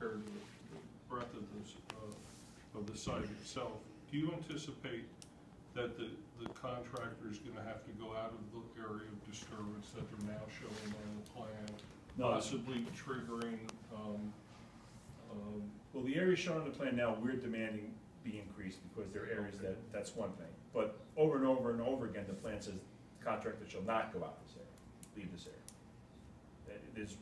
compared to the breadth of the site itself. Do you anticipate that the contractor is going to have to go out of the area of disturbance that they're now showing on the plan, possibly triggering? Well, the areas shown on the plan now, we're demanding be increased because there are areas that's one thing. But over and over and over again, the plan says the contractor shall not go out this area, leave this area. There's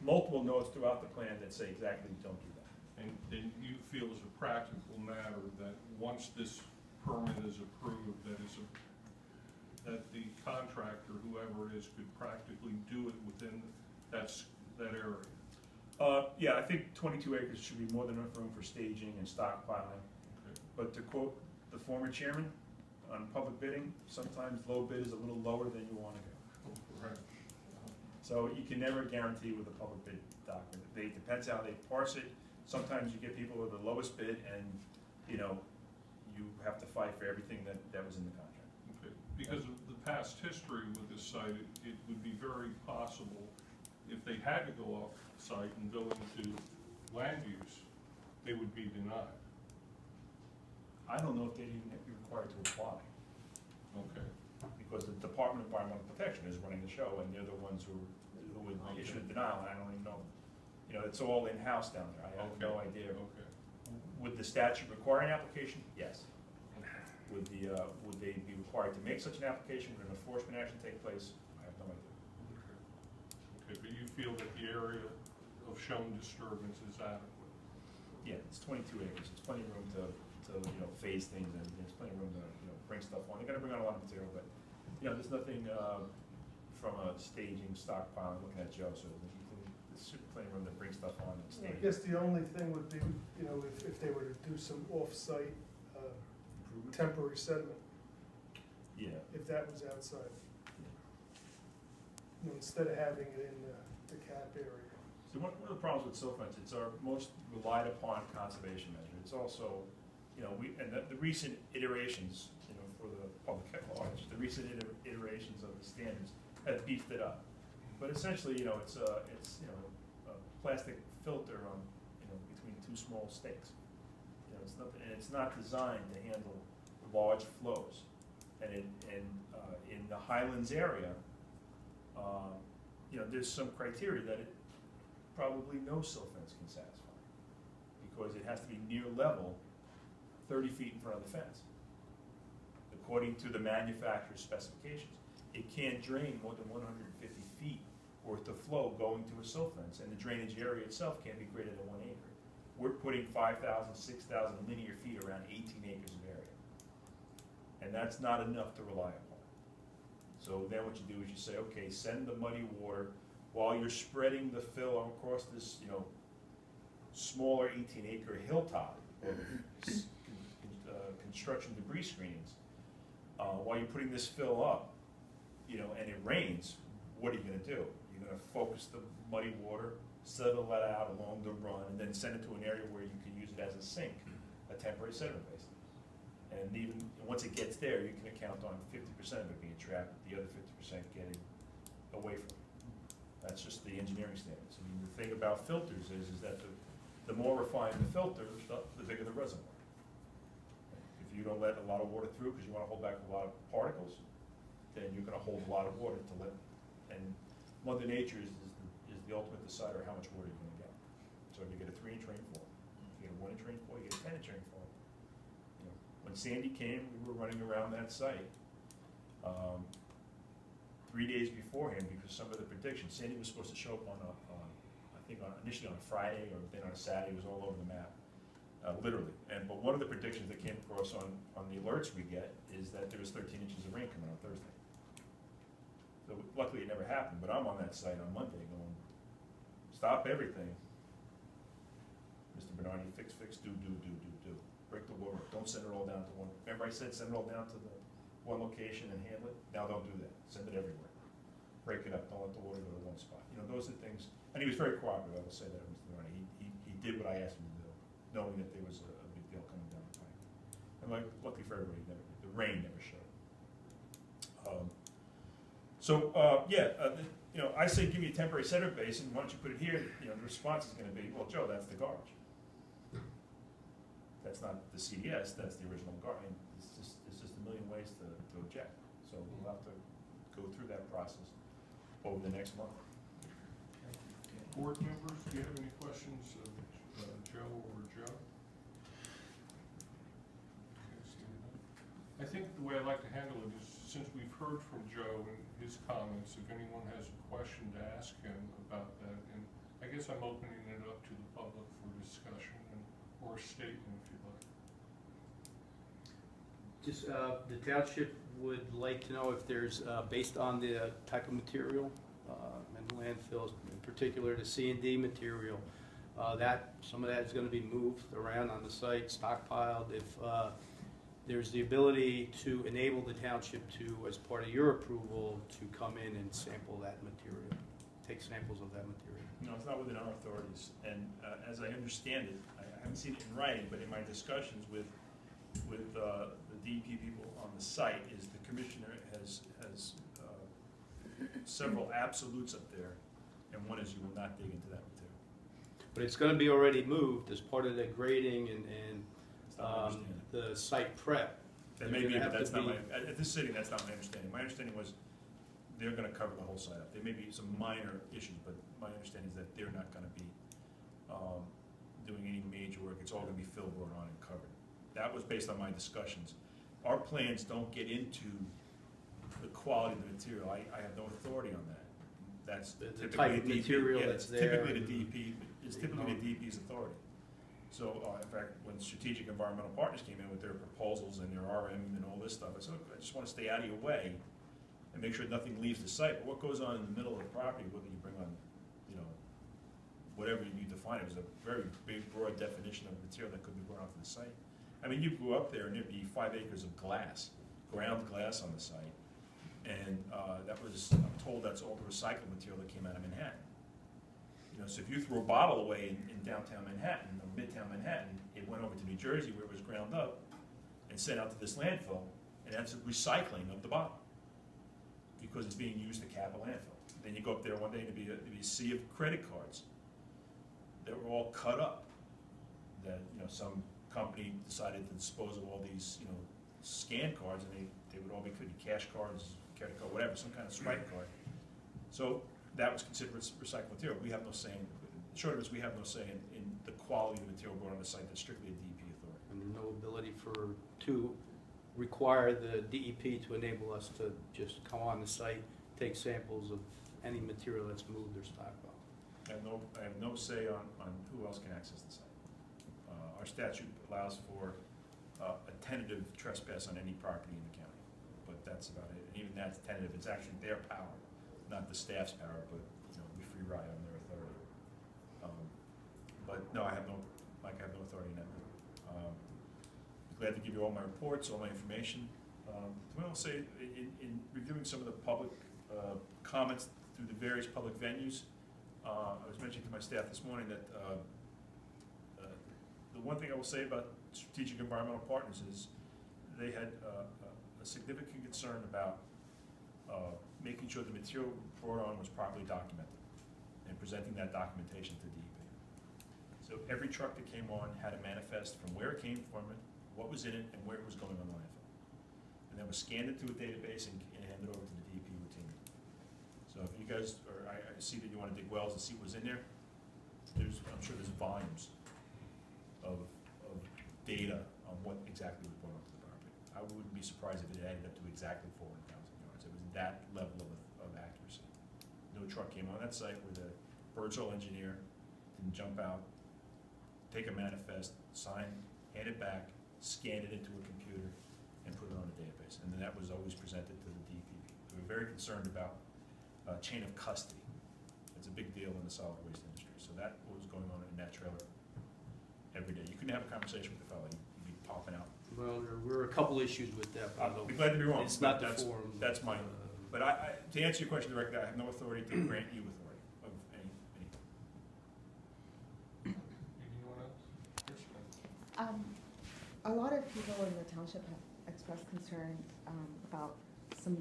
multiple notes throughout the plan that say exactly don't do that. And you feel as a practical matter that once this permit is approved, that the contractor, whoever it is, could practically do it within that area? Yeah, I think 22 acres should be more than enough room for staging and stockpiling. Okay. But to quote the former chairman, on public bidding, sometimes low bid is a little lower than you want to go. Right. So you can never guarantee with a public bid document. It depends how they parse it. Sometimes you get people with the lowest bid, and you have to fight for everything that was in the contract. Okay. Because of the past history with this site, it would be very possible if they had to go off site and go into land use, they would be denied. I don't know if they'd even be required to apply. Okay. Because the Department of Environmental Protection is running the show, and they're the ones who would issue the denial, and I don't even know. It's all in-house down there. I have no idea. Okay. Would the statute require an application? Yes. Would they be required to make such an application? Would an enforcement action take place? I have no idea. Okay, but you feel that the area of shown disturbance is adequate? Yeah, it's 22 acres. It's plenty of room to phase things, and there's plenty of room to bring stuff on. They're going to bring on a lot of material, but there's nothing from a staging, stockpiling. Looking at Joe, so there's plenty of room to bring stuff on and stage. I guess the only thing would be, if they were to do some off-site temporary sediment. Yeah. If that was outside. Instead of having it in the cap area. So one of the problems with silt fence, it's our most relied upon conservation measure. It's also, the recent iterations, for the public at large, the recent iterations of the standards have beefed it up. But essentially, it's a plastic filter on, between two small stakes. It's not designed to handle large flows. And in the Highlands area, there's some criteria that probably no silt fence can satisfy, because it has to be near level, 30 feet in front of the fence, according to the manufacturer's specifications. It can't drain more than 150 feet worth of flow going to a silt fence, and the drainage area itself can't be greater than 1 acre. We're putting 5,000, 6,000 linear feet around 18 acres of area, and that's not enough to rely upon. So then what you do is you say, okay, send the muddy water while you're spreading the fill across this, smaller 18-acre hilltop, or construction debris screenings. While you're putting this fill up, and it rains, what are you going to do? You're going to focus the muddy water, settle that out along the run, and then send it to an area where you can use it as a sink, a temporary sediment basin. And even once it gets there, you can account on 50% of it being trapped, the other 50% getting away from it. That's just the engineering standards. I mean, the thing about filters is that the more refined the filter, the bigger the reservoir. If you don't let a lot of water through because you want to hold back a lot of particles, then you're going to hold a lot of water to let. And Mother Nature is the ultimate decider of how much water you're going to get. So if you get a 3-inch rainfall, if you get a 1-inch rainfall, you get a 10-inch rainfall. When Sandy came, we were running around that site 3 days beforehand, because some of the predictions, Sandy was supposed to show up initially on a Friday, or then on a Saturday. It was all over the map, literally. But one of the predictions that came across on the alerts we get is that there was 13 inches of rain coming on Thursday. So luckily it never happened, but I'm on that site on Monday going, stop everything. Mr. Bernardi, fix, do. Break the water up. Don't send it all down to one. Remember I said send it all down to the one location and handle it? Now don't do that. Send it everywhere. Break it up. Don't let the water go to one spot. Those are things. And he was very cooperative. I will say that, Mr. Bernardi. He did what I asked him to do, knowing that there was a big deal coming down the pipe. And luckily for everybody, the rain never showed. you know, I say, give me a temporary center base, and why don't you put it here? You know, the response is gonna be, well, Joe, that's the garbage. That's not the CDS, that's the original garbage. It's just a million ways to object. So we'll have to go through that process over the next month. Board members, do you have any questions of Joe or Joe? I think the way I'd like to handle it is, since we've heard from Joe and his comments, if anyone has a question to ask him about that, and I guess I'm opening it up to the public for discussion or a statement if you like. Just, the township would like to know if there's, based on the type of material, and landfills, in particular the C&D material, that, some of that is gonna be moved around on the site, stockpiled, if, there's the ability to enable the township to, as part of your approval, to come in and sample that material, take samples of that material. No, it's not within our authorities, and as I understand it, I haven't seen it in writing, but in my discussions with the DEP people on the site, is the commissioner has several absolutes up there, and one is you will not dig into that material. But it's gonna be already moved as part of the grading and That's not my understanding. the site prep. That may be, but that's not my, at this sitting, that's not my understanding. My understanding was they're gonna cover the whole site up. There may be some minor issues, but my understanding is that they're not gonna be doing any major work. It's all gonna be fill brought on and covered. That was based on my discussions. Our plans don't get into the quality of the material. I have no authority on that. That's The typically type of the DEP, material yeah, that's it's there. typically the DEP, it's typically the DEP's authority. So, in fact, when Strategic Environmental Partners came in with their proposals and their RM and all this stuff, I said, look, I just want to stay out of your way and make sure nothing leaves the site. But what goes on in the middle of the property, whether you bring on, you know, whatever you define, it was a very big, broad definition of material that could be brought onto the site. I mean, you go up there and there'd be 5 acres of glass, ground glass on the site. And that was, I'm told that's all the recycled material that came out of Manhattan. You know, so if you threw a bottle away in downtown Manhattan or midtown Manhattan, it went over to New Jersey where it was ground up and sent out to this landfill, and that's a recycling of the bottle because it's being used to cap a landfill. Then you go up there one day and there'd be a sea of credit cards that were all cut up. That, you know, some company decided to dispose of all these, you know, scan cards, and they would all be, could be cash cards, credit card, whatever, some kind of swipe card. So that was considered recycled material. We have no say the short of it is we have no say in the quality of the material brought on the site. That's strictly a DEP authority. And no ability to require the DEP to enable us to just come on the site, take samples of any material that's moved or stockpiled. I have no say on who else can access the site. Our statute allows for a tentative trespass on any property in the county, but that's about it. And even that's tentative. It's actually their power, not the staff's power, but, you know, we free ride on their authority. But no, I have no authority in that. Glad to give you all my reports, all my information. I will say, in reviewing some of the public comments through the various public venues, I was mentioning to my staff this morning that the one thing I will say about Strategic Environmental Partners is they had a significant concern about making sure the material brought on was properly documented and presenting that documentation to DEP. So every truck that came on had a manifest from where it came from, what was in it, and where it was going on the landfill. And then was scanned into a database and handed over to the DEP routinely. So if you guys, or I see that you want to dig wells and see what's in there, I'm sure there's volumes of data on what exactly was brought onto the property. I wouldn't be surprised if it added up to exactly 400,000 yards. It was that level of accuracy. No truck came on that site where the Birdsall engineer didn't jump out, take a manifest, sign, hand it back, scan it into a computer, and put it on a database. And then that was always presented to the DEP. We were very concerned about chain of custody. It's a big deal in the solid waste industry. So that was going on in that trailer every day. You couldn't have a conversation with the fellow. He'd be popping out. Well, there were a couple issues with that. I'll be glad to be wrong. It's not the that's, forum. That's mine. But to answer your question directly, I have no authority to grant you authority of any. Anyone else? Yes, ma'am. A lot of people in the township have expressed concerns about some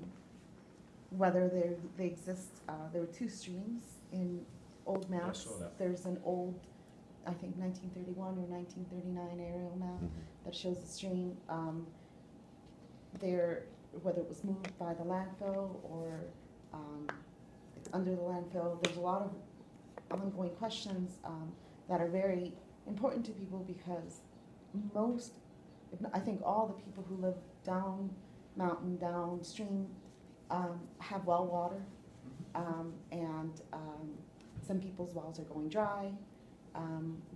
whether they exist, there were two streams in old I maps. saw that. There's an old, I think 1931 or 1939 aerial map that shows the stream. Whether it was moved by the landfill or it's under the landfill, there's a lot of ongoing questions that are very important to people because most, if not, I think all the people who live down mountain, downstream, have well water, and some people's wells are going dry.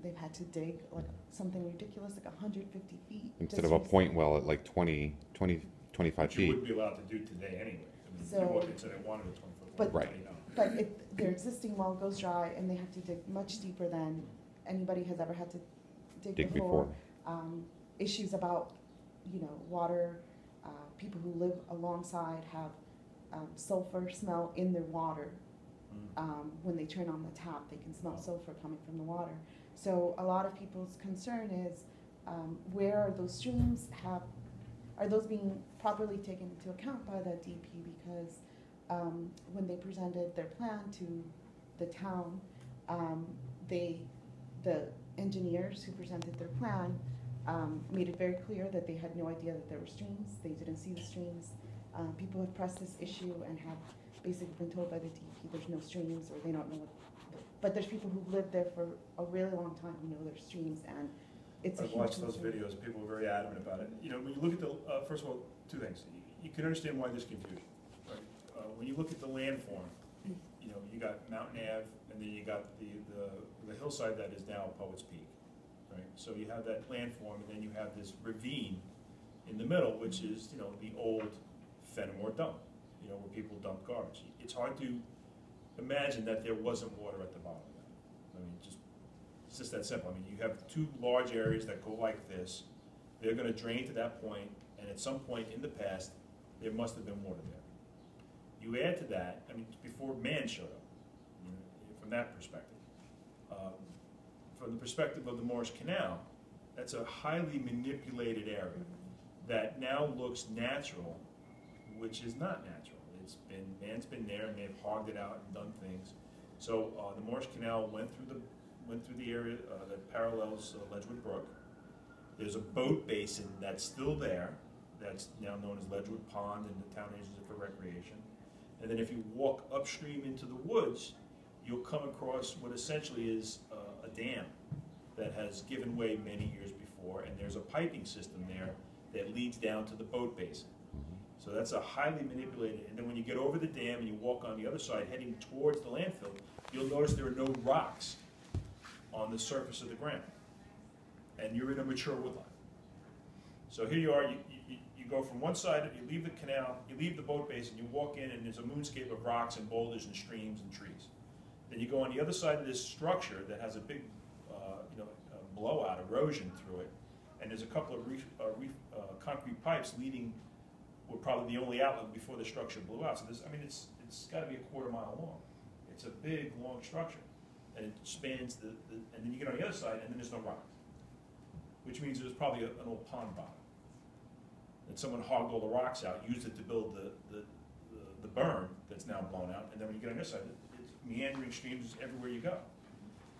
They've had to dig like something ridiculous, like 150 feet. Instead of a point well at like 20, 25 Which you feet. wouldn't be allowed to do today anyway. I mean, So- you walked into they wanted a 20-foot But- well, Right. you know. But if their existing well goes dry and they have to dig much deeper than anybody has ever had to dig before. Issues about, water, people who live alongside have sulfur smell in their water. When they turn on the tap, they can smell sulfur coming from the water. So a lot of people's concern is where are those streams are those being properly taken into account by the DP? Because when they presented their plan to the town, the engineers who presented their plan made it very clear that they had no idea that there were streams. They didn't see the streams. People have pressed this issue and have basically been told by the DP there's no streams or they don't know what. But there's people who've lived there for a really long time who know there's streams, and it's a I've huge watched those concern. videos, people are very adamant about it. When you look at the, first of all, two things. You can understand why there's confusion, right? When you look at the landform, you got Mountain Ave, and then you got the hillside that is now Poets Peak, right? So you have that landform, and then you have this ravine in the middle, which is, the old Fenimore dump, where people dump garbage. It's hard to imagine that there wasn't water at the bottom of that. I mean, it's just that simple. I mean, you have two large areas that go like this. They're going to drain to that point, and at some point in the past, there must have been water there. You add to that, before man showed up, from that perspective. From the perspective of the Morris Canal, that's a highly manipulated area that now looks natural, which is not natural. Man's been there and they've hogged it out and done things. So the Morris Canal went through the area that parallels Ledgewood Brook. There's a boat basin that's still there, that's now known as Ledgewood Pond, and the town uses it for recreation. And then if you walk upstream into the woods, you'll come across what essentially is a dam that has given way many years before, and there's a piping system there that leads down to the boat basin. So that's a highly manipulated, and then when you get over the dam and you walk on the other side heading towards the landfill, you'll notice there are no rocks on the surface of the ground. And you're in a mature woodline. So here you are, you go from one side, you leave the canal, you leave the boat basin, you walk in and there's a moonscape of rocks and boulders and streams and trees. Then you go on the other side of this structure that has a big blowout, erosion through it, and there's a couple of concrete pipes leading, were probably the only outlet before the structure blew out. So it's got to be a quarter-mile long. It's a big, long structure, and it spans and then you get on the other side, and then there's no rocks, which means there's probably an old pond bottom. And someone hogged all the rocks out, used it to build the berm that's now blown out, and then when you get on this side, it's meandering streams everywhere you go.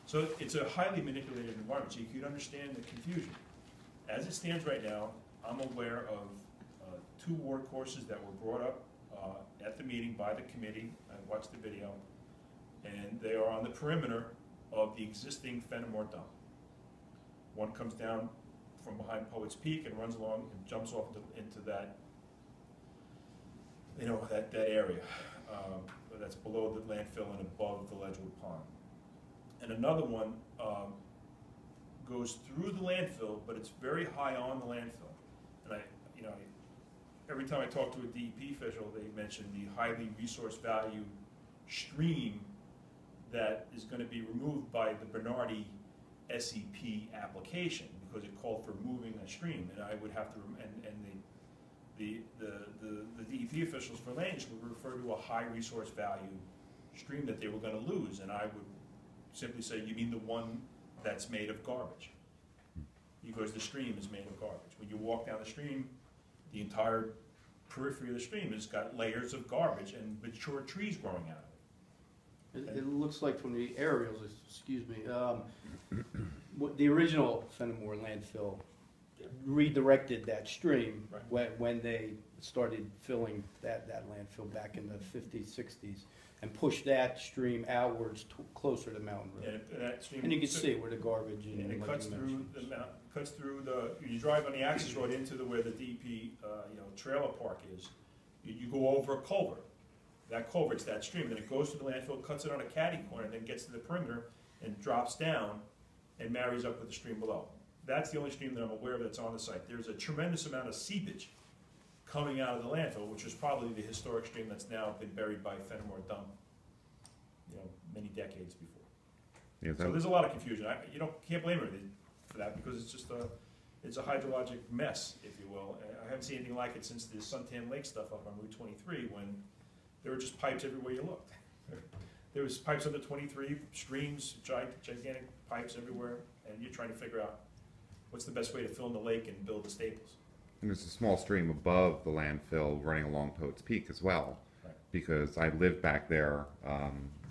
So it's a highly manipulated environment, so you can understand the confusion. As it stands right now, I'm aware of 2 water courses that were brought up at the meeting by the committee. I watched the video, and they are on the perimeter of the existing Fenimore dump. One comes down from behind Poets Peak and runs along and jumps off into that, that area that's below the landfill and above the Ledgewood Pond. And another one goes through the landfill, but it's very high on the landfill. And every time I talk to a DEP official, they mention the highly resource value stream that is going to be removed by the Bernardi SEP application because it called for moving a stream, and I would have to, the DEP officials for land use would refer to a high resource value stream that they were going to lose, and I would simply say, you mean the one that's made of garbage? Because the stream is made of garbage. When you walk down the stream, the entire periphery of the stream has got layers of garbage and mature trees growing out of it. It looks like from the aerials, excuse me, what the original Fenimore landfill redirected that stream Right. when they started filling that landfill back in the 50s, 60s, and pushed that stream outwards closer to Mountain Road. And that stream. And you can see where the garbage and. And it like cuts you through mentioned. cuts through you drive on the access road into where the DP, trailer park is. You go over a culvert. That culvert's that stream, then it goes to the landfill, cuts it on a catty corner, and then gets to the perimeter and drops down and marries up with the stream below. That's the only stream that I'm aware of that's on the site. There's a tremendous amount of seepage coming out of the landfill, which is probably the historic stream that's now been buried by Fenimore Dump, many decades before. Yeah, So there's a lot of confusion. Can't blame her for that, because it's a hydrologic mess, if you will. I haven't seen anything like it since the Suntan Lake stuff up on Route 23, when there were just pipes everywhere you looked. There was pipes under 23, streams, gigantic pipes everywhere, and you're trying to figure out what's the best way to fill in the lake and build the staples. And there's a small stream above the landfill running along Poets Peak as well. Right. Because I lived back there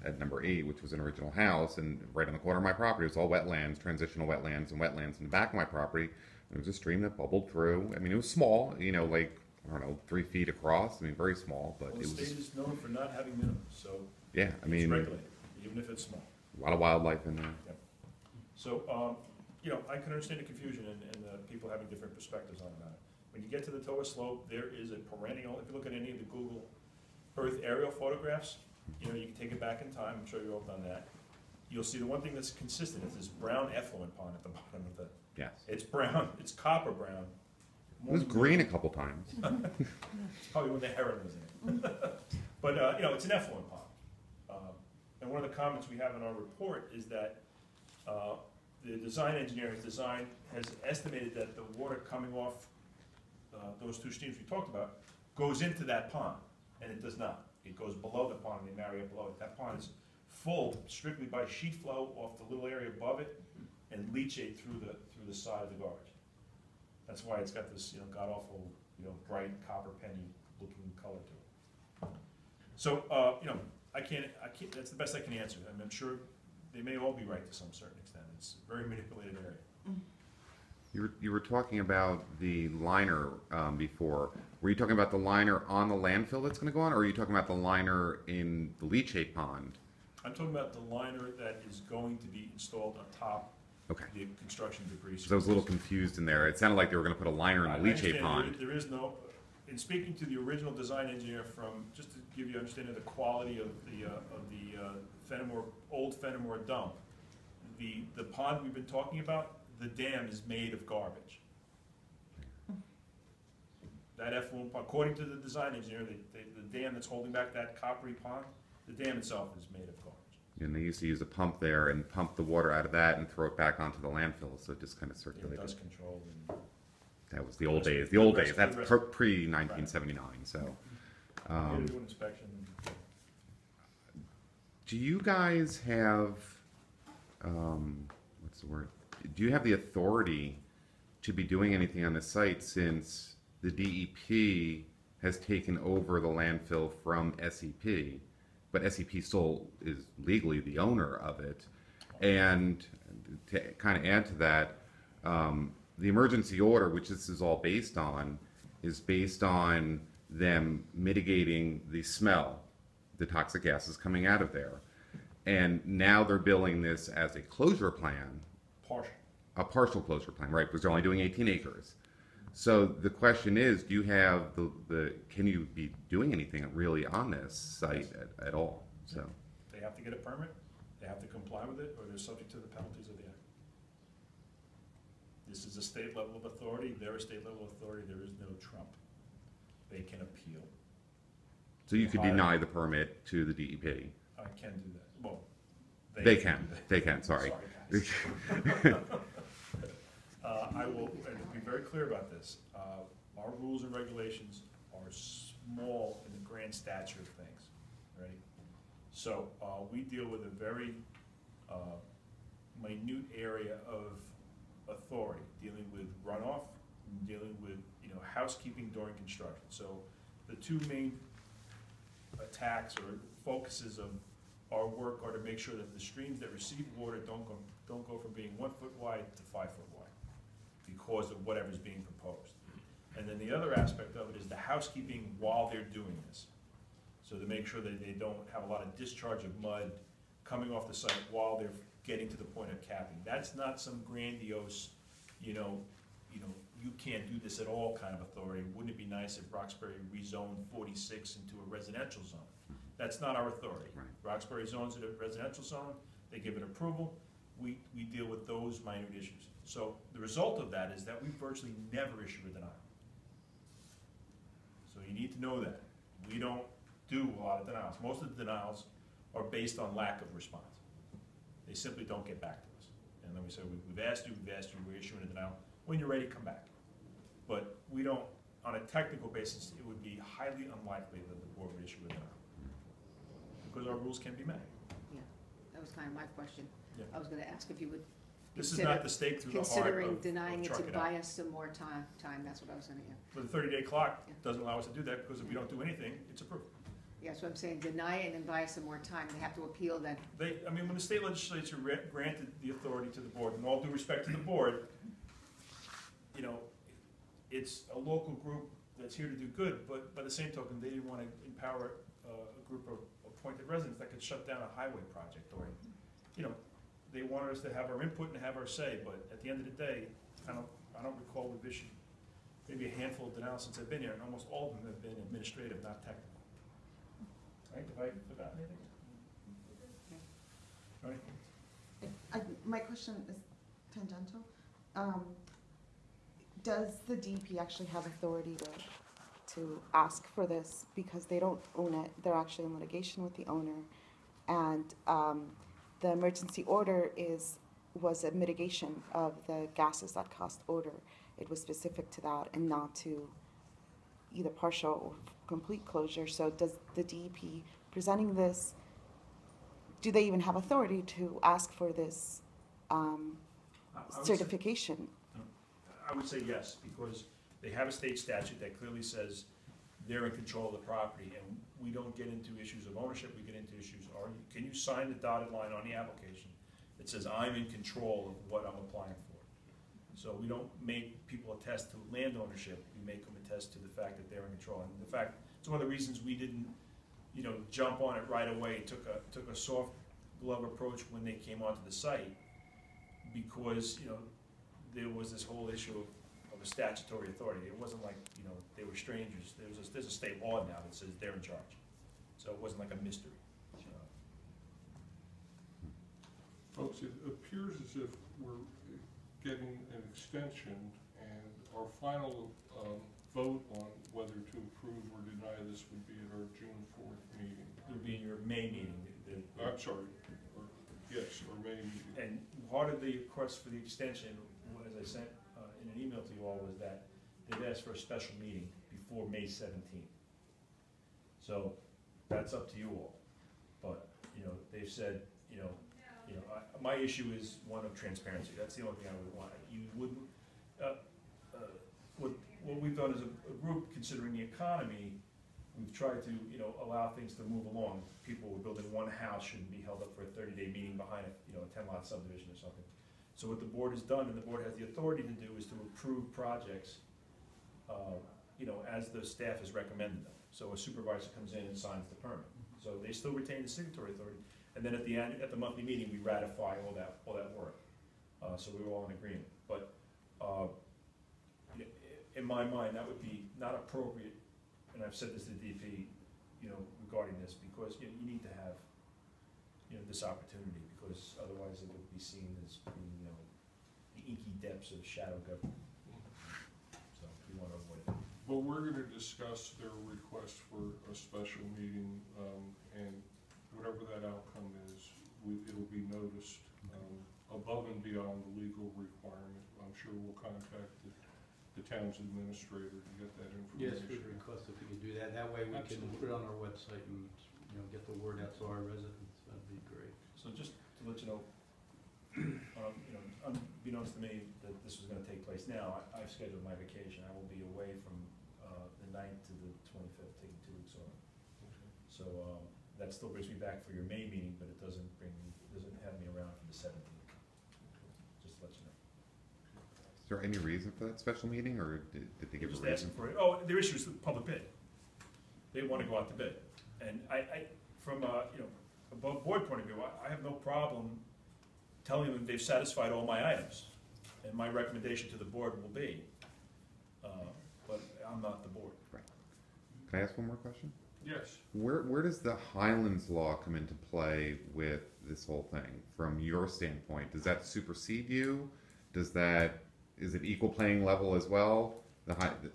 at number 8, which was an original house, and right on the corner of my property was all wetlands, transitional wetlands, and wetlands in the back of my property. There was a stream that bubbled through. I mean, it was small, like, I don't know, 3 feet across. I mean, very small, but Well, it the was, state is known for not having minimums, so yeah, I it's mean, regulated, even if it's small. a lot of wildlife in there. So, I can understand the confusion and people having different perspectives on that. When you get to the Toa slope, there is a perennial, if you look at any of the Google Earth aerial photographs, you can take it back in time, I'm sure you've all done that. You'll see the one thing that's consistent is this brown effluent pond at the bottom of the, Yes. it's brown, it's copper brown. It was green a couple times. It's probably when the heron was in it. But, it's an effluent pond. And one of the comments we have in our report is that the design engineer has estimated that the water coming off those 2 streams we talked about goes into that pond, and it does not. It goes below the pond, and they marry up below it. That pond is full strictly by sheet flow off the little area above it and leachate through the side of the garbage. That's why it's got this, god-awful, bright copper penny looking color to it. So, I can't, that's the best I can answer. I'm sure they may all be right to some certain extent. It's a very manipulated area. You were talking about the liner before. Were you talking about the liner on the landfill that's going to go on, or are you talking about the liner in the leachate pond? I'm talking about the liner that is going to be installed on top Okay. of the construction debris. So I was a little confused in there. It sounded like they were going to put a liner in the I leachate understand pond. there is no, in speaking to the original design engineer just to give you an understanding of the quality of the old Fenimore dump, the pond we've been talking about, the dam is made of garbage. That effluent pond, according to the design engineer, the dam that's holding back that coppery pond, the dam itself is made of garbage. And they used to use a pump there and pump the water out of that and throw it back onto the landfill, so it just kind of circulated. Dust control and. That was the old Good days. The old rest- days. That's good rest- pre-1979. So, Get to do an inspection. do you guys have what's the word? Do you have the authority to be doing anything on the site since the DEP has taken over the landfill from SEP, but SEP still is legally the owner of it? And to kind of add to that, the emergency order, which this is all based on, is based on them mitigating the smell, the toxic gases coming out of there. And now they're billing this as a closure plan, Partial. a partial closure plan, right? Because they're only doing 18 acres. So the question is, do you have can you be doing anything really on this site at all? So They have to get a permit, they have to comply with it, or they're subject to the penalties of the act. This is a state level of authority, they're a state level authority, there is no trump. They can appeal. so you could deny the permit to the DEP. I can do that, well. They do can, that. they can, sorry. Guys. I will, and to be very clear about this, our rules and regulations are small in the grand stature of things, ready? So, we deal with a very, minute area of authority, dealing with runoff, dealing with, housekeeping during construction. So, the two main attacks or focuses of our work are to make sure that the streams that receive water don't go from being 1 foot wide to 5 foot wide because of whatever's being proposed. And then the other aspect of it is the housekeeping while they're doing this. So to make sure that they don't have a lot of discharge of mud coming off the site while they're getting to the point of capping. That's not some grandiose, you can't do this at all kind of authority. Wouldn't it be nice if Roxbury rezoned 46 into a residential zone? That's not our authority. Right. Roxbury zones it a residential zone, they give it approval, we deal with those minute issues. So the result of that is that we virtually never issue a denial. So you need to know that. We don't do a lot of denials. Most of the denials are based on lack of response. They simply don't get back to us. And then we say, we've asked you, we're issuing a denial. When you're ready, come back. But we don't, on a technical basis, it would be highly unlikely that the board would issue a denial. Because our rules can be met. Yeah, that was kind of my question. Yeah. I was gonna ask if you would This is not the stake through the heart considering of denying it to trucking buy out. us some more time, that's what I was gonna, yeah. But the 30-day clock Yeah. doesn't allow us to do that because if we don't do anything, it's approved. Yeah, so I'm saying deny it and then buy us some more time, they have to appeal then. When the state legislature granted the authority to the board, and all due respect to the board, it's a local group that's here to do good, but by the same token, they didn't want to empower a group of appointed residents that could shut down a highway project, or, they wanted us to have our input and have our say, but at the end of the day, I don't recall we've issued maybe a handful of denials since I've been here, and almost all of them have been administrative, not technical. Right, have I forgotten anything? Right? My question is tangential. Does the DEP actually have authority to ask for this? Because they don't own it, they're actually in litigation with the owner. And the emergency order was a mitigation of the gases that caused odor. It was specific to that and not to either partial or complete closure. So does the DEP presenting this, do they even have authority to ask for this I would say- certification? I would say yes, because they have a state statute that clearly says they're in control of the property, and we don't get into issues of ownership, we get into issues, can you sign the dotted line on the application that says I'm in control of what I'm applying for? So we don't make people attest to land ownership, we make them attest to the fact that they're in control. And the fact, it's one of the reasons we didn't, jump on it right away, took a soft glove approach when they came onto the site, because, there was this whole issue of a statutory authority. It wasn't like, they were strangers. There's a state law now that says they're in charge. So it wasn't like a mystery. Folks, it appears as if we're getting an extension, and our final vote on whether to approve or deny this would be at our June 4th meeting. It would be in your May meeting. I'm sorry, yes, our May meeting. And part of the request for the extension, as I sent in an email to you all, was that they've asked for a special meeting before May 17th. So that's up to you all. But, they've said, my issue is one of transparency. That's the only thing I would want. You wouldn't, what we've done as a group, considering the economy, we've tried to, allow things to move along. People who are building one house shouldn't be held up for a 30-day meeting behind a 10-lot subdivision or something. So what the board has done, and the board has the authority to do, is to approve projects, as the staff has recommended them. So a supervisor comes in and signs the permit. So they still retain the signatory authority. And then at the end, at the monthly meeting, we ratify all that work. So we were all in agreement. But in my mind, that would be not appropriate, and I've said this to the DP, regarding this, because you need to have, this opportunity, because otherwise it would be seen as being, the inky depths of shadow government. So we want to avoid it. Well, we're going to discuss their request for a special meeting, and whatever that outcome is, it'll be noticed above and beyond the legal requirement. I'm sure we'll contact the town's administrator to get that Yes, information. we'd request if we could do that. That way we can Absolutely. put it on our website and, get the word out to our residents. That'd be great. So just to let you know, unbeknownst to me that this was going to take place now, I've scheduled my vacation. I will be away from the the 9th to the 25th, taking 2 weeks off. So, that still brings me back for your May meeting, but it doesn't have me around for the 17th. Just to let you know. Is there any reason for that special meeting, or did they give a Just reason? asking for it. Oh, their issue is the public bid. They want to go out to bid. And from a, above board point of view, I have no problem telling them they've satisfied all my items. And my recommendation to the board will be, but I'm not the board. Can I ask one more question? Yes. Where does the Highlands law come into play with this whole thing? From your standpoint, does that supersede you? Is it equal playing level as well?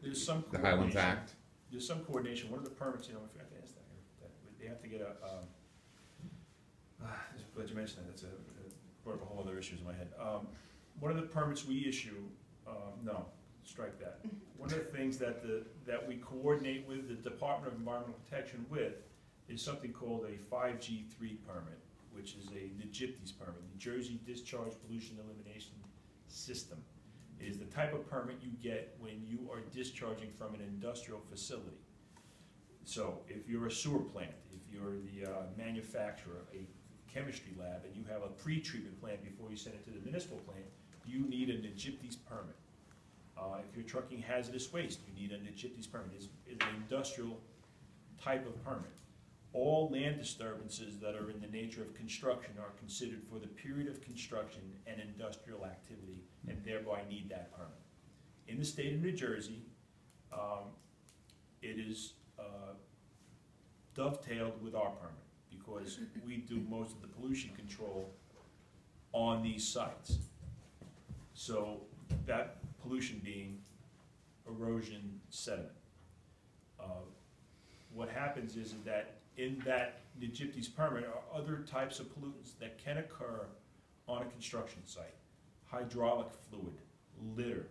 There's some The Highlands coordination. Act? There's some coordination. One of the permits, I forgot to ask that here. They have to get glad you mentioned that. That's brought up a whole other issues in my head. One of the permits we issue, no, strike that. One of the things that we coordinate with the Department of Environmental Protection with is something called a 5G3 permit, which is a NJPTES permit, New Jersey Discharge Pollution Elimination System. It is the type of permit you get when you are discharging from an industrial facility. So if you're a sewer plant, if you're the manufacturer, a chemistry lab, and you have a pre-treatment plant before you send it to the municipal plant, you need a NJPTES permit. If you're trucking hazardous waste, you need a NJPTES permit. It's an industrial type of permit. All land disturbances that are in the nature of construction are considered for the period of construction and industrial activity, and thereby need that permit. In the state of New Jersey, it is dovetailed with our permit, because we do most of the pollution control on these sites. So that pollution being erosion, sediment. What happens is that in that NJPTES permit are other types of pollutants that can occur on a construction site. Hydraulic fluid, litter,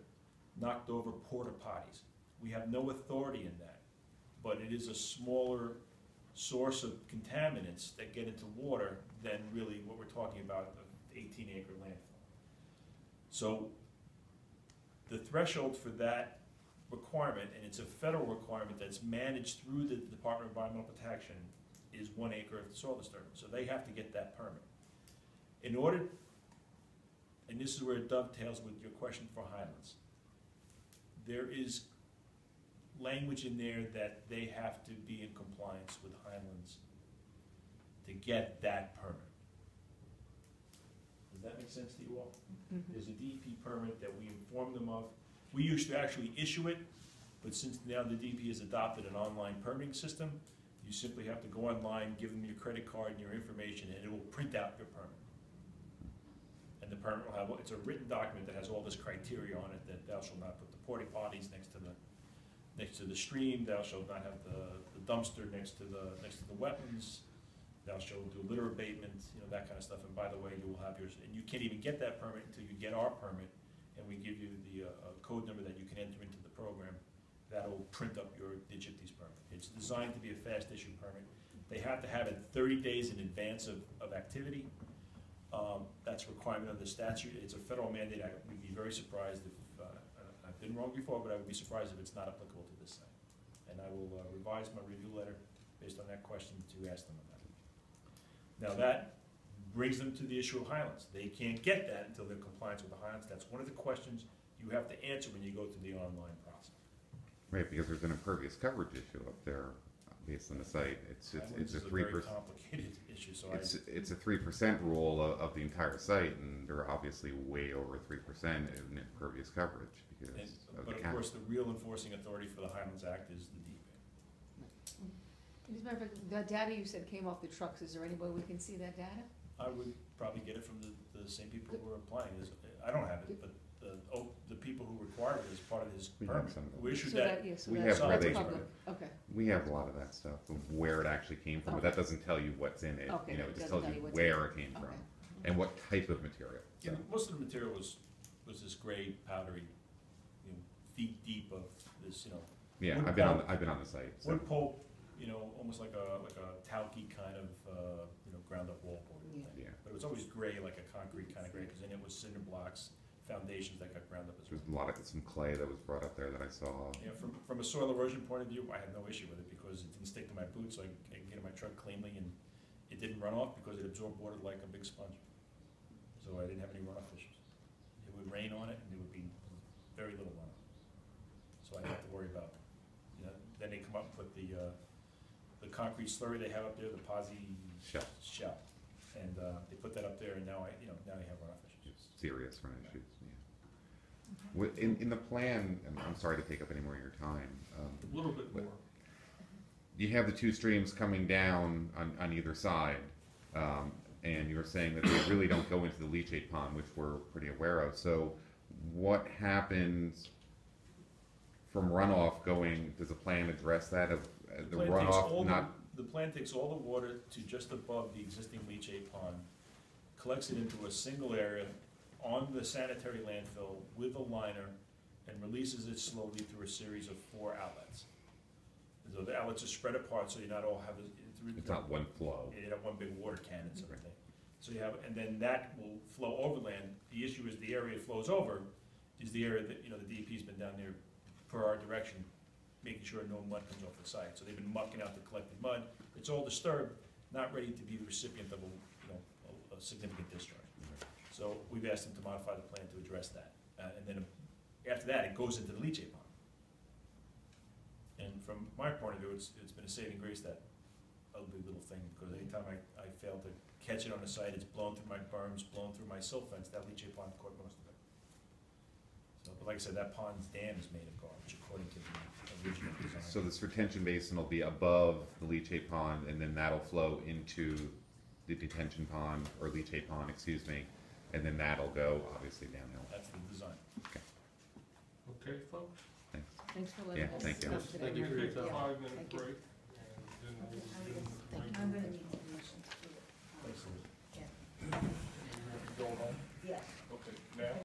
knocked over porta potties. We have no authority in that, but it is a smaller source of contaminants that get into water than really what we're talking about, an 18-acre landfill. So the threshold for that requirement, and it's a federal requirement that's managed through the Department of Environmental Protection, is 1 acre of soil disturbance. So they have to get that permit. In order, and this is where it dovetails with your question for Highlands, there is language in there that they have to be in compliance with Highlands to get that permit. Does that make sense to you all? There's a DEP permit that we inform them of. We used to actually issue it, but since now the DEP has adopted an online permitting system, you simply have to go online, give them your credit card and your information, and it will print out your permit. And the permit will have, it's a written document that has all this criteria on it, that thou shalt not put the porta potties next to the stream, thou shalt not have the dumpster next to the wetlands, thou shalt do litter abatement, that kind of stuff. And by the way, you will have yours, and you can't even get that permit until you get our permit, and we give you the code number that you can enter into the program. That'll print up your NJPTES permit. It's designed to be a fast issue permit. They have to have it 30 days in advance of activity. That's a requirement of the statute. It's a federal mandate. I would be very surprised if, I've been wrong before, but I would be surprised if it's not applicable to this site. And I will revise my review letter based on that question to ask them about it. Now that brings them to the issue of Highlands. They can't get that until they're in compliance with the Highlands. That's one of the questions you have to answer when you go through the online process. Right, because there's an impervious coverage issue up there based on the site. It's a Highlands is 3%. very complicated issue, so It's a 3% rule of the entire site, and they're obviously way over 3% in impervious coverage because of but the of cap. course, the real enforcing authority for the Highlands Act is the DEP. As a matter of fact, the data you said came off the trucks, is there any way we can see that data? I would probably get it from the same people who are applying. I don't have it, but the people who required it as part of his We have permit, some of who that. issued So that. yeah, so We that's have where they- public, okay. We have a lot of that stuff of where it actually came from, but that doesn't tell you what's in it. Okay, It it just doesn't tells tell you you what's where it came Okay. from and what type of material. Yeah, So, most of the material was this gray powdery, feet deep of this, yeah, wood I've been on the site. So. wood pulp, almost like a talky kind of, ground up wallboard. Yeah. Yeah. But it was always gray, like a concrete kind of gray, because in it was cinder blocks, foundations that got ground up as well. There's a lot of, some clay that was brought up there that I saw. Yeah, from a soil erosion point of view, I had no issue with it because it didn't stick to my boots, so I can get in my truck cleanly, and it didn't run off because it absorbed water like a big sponge. So I didn't have any runoff issues. It would rain on it and there would be very little runoff. So I didn't have to worry about, then they come up with the concrete slurry they have up there, the posi shell. And they put that up there and now now you have runoff issues. Serious run issues, yeah. In the plan, and I'm sorry to take up any more of your time. A little bit more. You have the two streams coming down on either side, and you were saying that they really don't go into the leachate pond, which we're pretty aware of. So what happens from runoff going, does the plan address that, of the runoff not? The plan takes all the water to just above the existing leachate pond, collects it into a single area on the sanitary landfill with a liner, and releases it slowly through a series of 4 outlets. So the outlets are spread apart, so you not all have It's not one flow. You have one big water cannon sort of thing. So you have, and then that will flow overland. The issue is the area it flows over is the area that, the DEP's been down there per our direction, making sure no mud comes off the site. So they've been mucking out the collected mud. It's all disturbed, not ready to be the recipient of a significant discharge. So we've asked them to modify the plan to address that. And then after that, it goes into the leachate pond. And from my point of view, it's been a saving grace, that ugly little thing, because anytime I fail to catch it on the site, it's blown through my berms, blown through my silt fence. That leachate pond caught most of it. So, but like I said, that pond's dam is made of garbage according to the original design. So this retention basin will be above the leachate pond, and then that'll flow into the detention pond, or leachate pond, excuse me, and then that'll go obviously downhill. That's the design. Okay, folks? Thanks. Thanks for letting Yeah, us thank you. come today. Thank you for your time. Take a 5-minute Thank you. break, and then we'll. I'm gonna need permission to do it. Thanks, Louis. Yeah. Going home? Yeah. Okay, now?